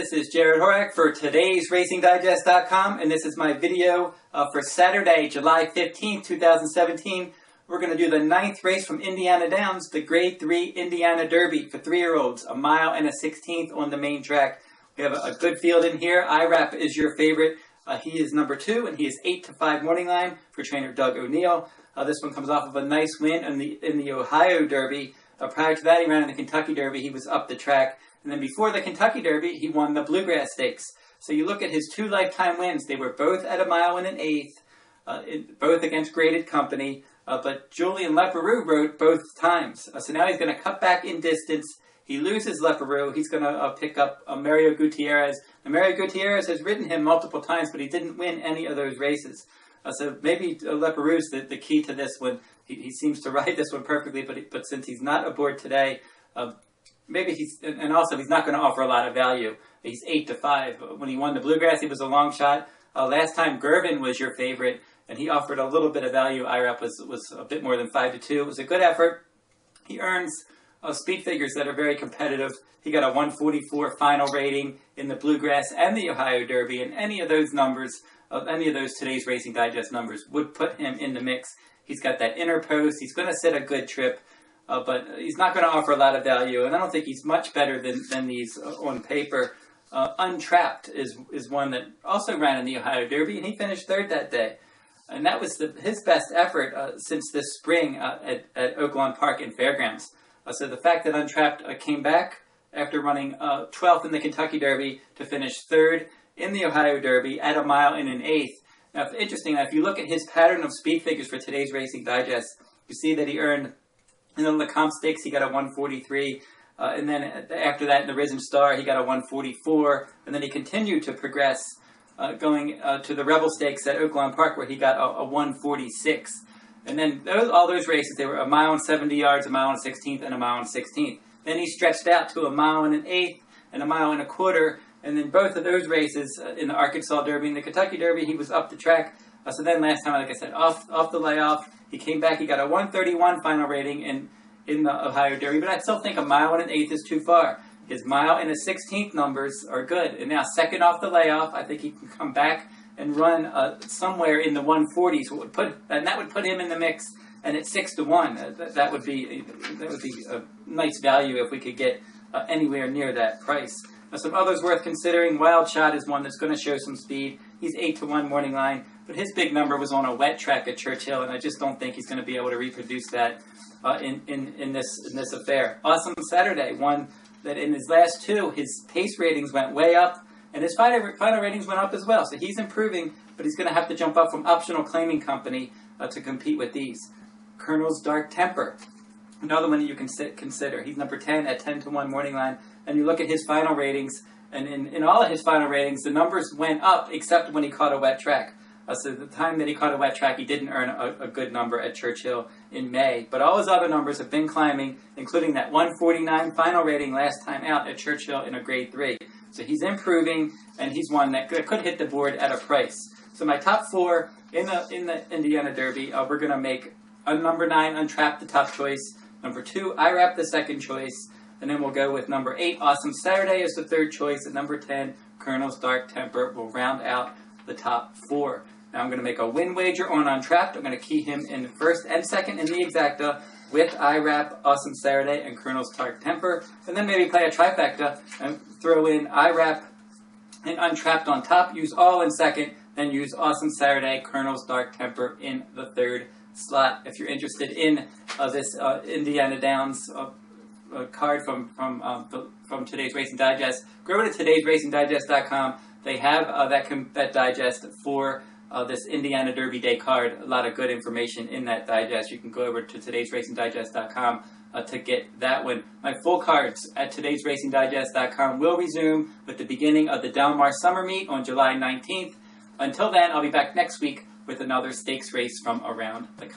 this is Jared Horak for today's RacingDigest.com, and this is my video for Saturday, July 15th, 2017. We're going to do the 9th race from Indiana Downs, the Grade 3 Indiana Derby for 3-year-olds, a mile and a 16th on the main track. We have a good field in here. Irap is your favorite. He is number 2, and he is 8-5 morning line for trainer Doug O'Neill. This one comes off of a nice win in the Ohio Derby. Prior to that, he ran in the Kentucky Derby. He was up the track. And then before the Kentucky Derby, he won the Bluegrass Stakes. So you look at his 2 lifetime wins. They were both at a mile and an 1/8, both against graded company. But Julian Leparoux rode both times. So now he's going to cut back in distance. He loses Leparoux. He's going to pick up Mario Gutierrez. And Mario Gutierrez has ridden him multiple times, but he didn't win any of those races. So maybe Leparoux's the key to this one. He seems to ride this one perfectly, but since he's not aboard today, maybe and also he's not going to offer a lot of value. He's 8-5. When he won the Bluegrass, he was a long shot. Last time, Gervin was your favorite, and he offered a little bit of value. Irap was a bit more than 5-2. It was a good effort. He earns speed figures that are very competitive. He got a 144 final rating in the Bluegrass and the Ohio Derby, and any of those numbers, any of those today's Racing Digest numbers, would put him in the mix. He's got that inner post. He's going to set a good trip. But he's not going to offer a lot of value, and I don't think he's much better than these on paper. Untrapped is one that also ran in the Ohio Derby, and he finished 3rd that day. And that was his best effort since this spring at Oaklawn Park and Fairgrounds. So the fact that Untrapped came back after running 12th in the Kentucky Derby to finish 3rd in the Ohio Derby at a mile and an 1/8. Now, it's interesting, if you look at his pattern of speed figures for today's Racing Digest, you see that he earned, in the Lecomte Stakes, he got a 143, and then after that in the Risen Star, he got a 144, and then he continued to progress, going to the Rebel Stakes at Oaklawn Park, where he got a 146. And then all those races, they were a mile and 70 yards, a mile and 16th, and a mile and 16th. Then he stretched out to a mile and an 1/8, and a mile and a 1/4, and then both of those races, in the Arkansas Derby and the Kentucky Derby, he was up the track. So then last time, like I said, off the layoff, he came back, he got a 131 final rating in the Ohio Derby, but I still think a mile and an 1/8 is too far. His mile and his 16th numbers are good. And now, second off the layoff, I think he can come back and run somewhere in the 140s, and that would put him in the mix. And at 6-1, that would be a nice value if we could get anywhere near that price. Some others worth considering. Wild Shot is one that's going to show some speed. He's 8-1 morning line, but his big number was on a wet track at Churchill, and I just don't think he's going to be able to reproduce that in this affair. Awesome Saturday, one that in his last 2, his pace ratings went way up, and his final ratings went up as well. So he's improving, but he's going to have to jump up from optional claiming company to compete with these. Colonel's Dark Temper, another one that you can consider. He's number 10 at 10-1 morning line, and you look at his final ratings, and in all of his final ratings, the numbers went up except when he caught a wet track. So the time that he caught a wet track, he didn't earn a good number at Churchill in May. But all his other numbers have been climbing, including that 149 final rating last time out at Churchill in a Grade 3. So he's improving, and he's one that could hit the board at a price. So my top 4 in the Indiana Derby, we're going to make number 9, Untrapped, the top choice. Number 2, Irap, the second choice. And then we'll go with number 8, Awesome Saturday, as the third choice. And number 10, Colonel's Dark Temper, will round out the top 4. Now I'm going to make a win wager on Untrapped. I'm going to key him in first and second in the exacta with Irap, Awesome Saturday, and Colonel's Dark Temper. And then maybe play a trifecta and throw in Irap and Untrapped on top, use all in second, then use Awesome Saturday, Colonel's Dark Temper in the third slot. If you're interested in this Indiana Downs card from today's Racing Digest, go over to today'sracingdigest.com. They have that digest for this Indiana Derby Day card. A lot of good information in that digest. You can go over to today'sracingdigest.com to get that one. My full cards at today'sracingdigest.com will resume with the beginning of the Del Mar Summer Meet on July 19th. Until then, I'll be back next week with another stakes race from around the country.